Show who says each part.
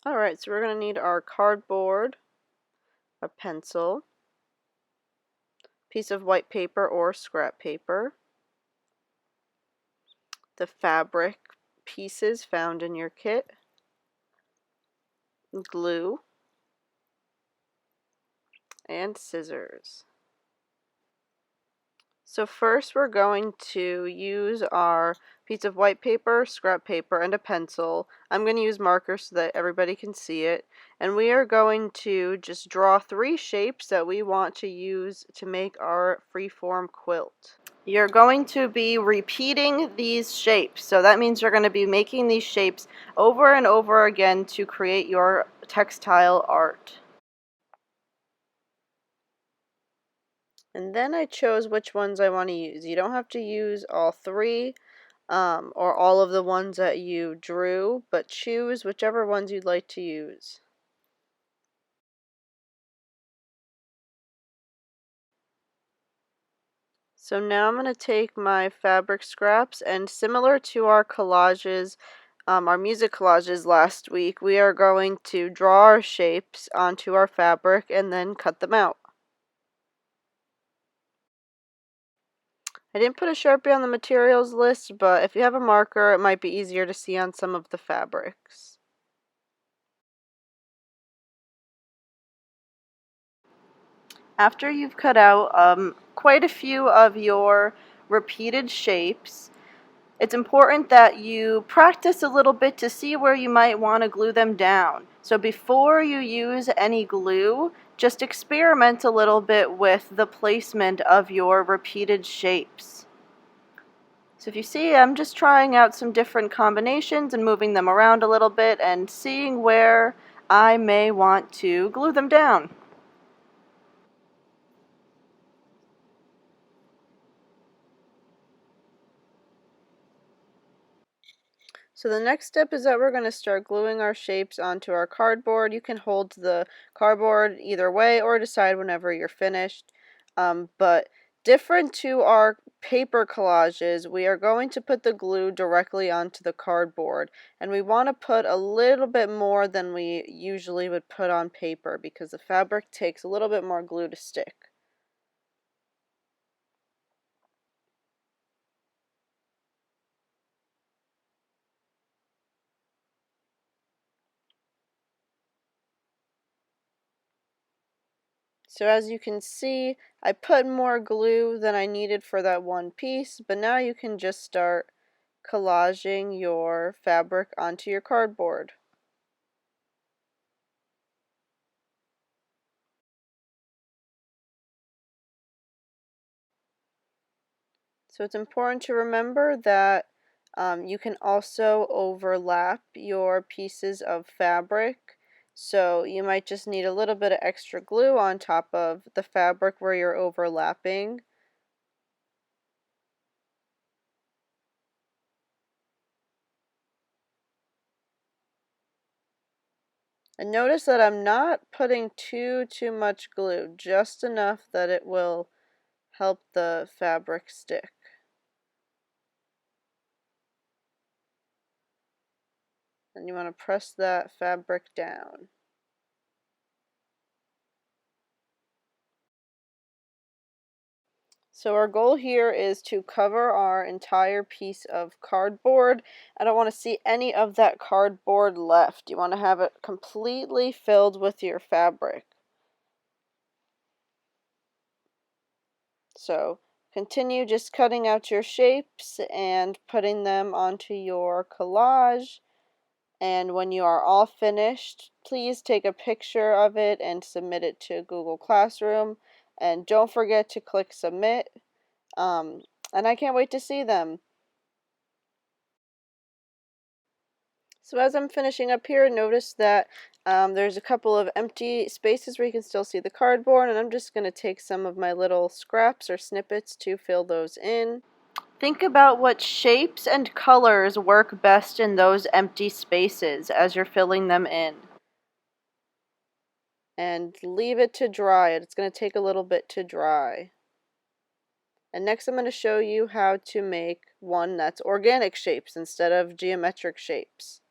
Speaker 1: Alright, so we're going to need our cardboard, a pencil, piece of white paper or scrap paper, the fabric pieces found in your kit, glue, and scissors. So first we're going to use our piece of white paper, scrap paper, and a pencil. I'm going to use markers so that everybody can see it. And we are going to just draw 3 shapes that we want to use to make our freeform quilt. You're going to be repeating these shapes. So that means you're going to be making these shapes over and over again to create your textile art. And then I chose which ones I want to use. You don't have to use all 3 or all of the ones that you drew, but choose whichever ones you'd like to use. So now I'm going to take my fabric scraps, and similar to our collages, our music collages last week, we are going to draw our shapes onto our fabric and then cut them out. I didn't put a Sharpie on the materials list, but if you have a marker, it might be easier to see on some of the fabrics. After you've cut out quite a few of your repeated shapes, it's important that you practice a little bit to see where you might want to glue them down. So before you use any glue, just experiment a little bit with the placement of your repeated shapes. So if you see, I'm just trying out some different combinations and moving them around a little bit and seeing where I may want to glue them down. So the next step is that we're going to start gluing our shapes onto our cardboard. You can hold the cardboard either way or decide whenever you're finished. But different to our paper collages, we are going to put the glue directly onto the cardboard. And we want to put a little bit more than we usually would put on paper because the fabric takes a little bit more glue to stick. So as you can see, I put more glue than I needed for that one piece, but now you can just start collaging your fabric onto your cardboard. So it's important to remember that you can also overlap your pieces of fabric. So you might just need a little bit of extra glue on top of the fabric where you're overlapping. And notice that I'm not putting too much glue, just enough that it will help the fabric stick. And you want to press that fabric down. So our goal here is to cover our entire piece of cardboard. I don't want to see any of that cardboard left. You want to have it completely filled with your fabric. So continue just cutting out your shapes and putting them onto your collage. And when you are all finished, please take a picture of it and submit it to Google Classroom. And don't forget to click submit. And I can't wait to see them. So as I'm finishing up here, notice that there's a couple of empty spaces where you can still see the cardboard, and I'm just going to take some of my little scraps or snippets to fill those in. Think about what shapes and colors work best in those empty spaces as you're filling them in. And leave it to dry. It's going to take a little bit to dry. And next I'm going to show you how to make one that's organic shapes instead of geometric shapes.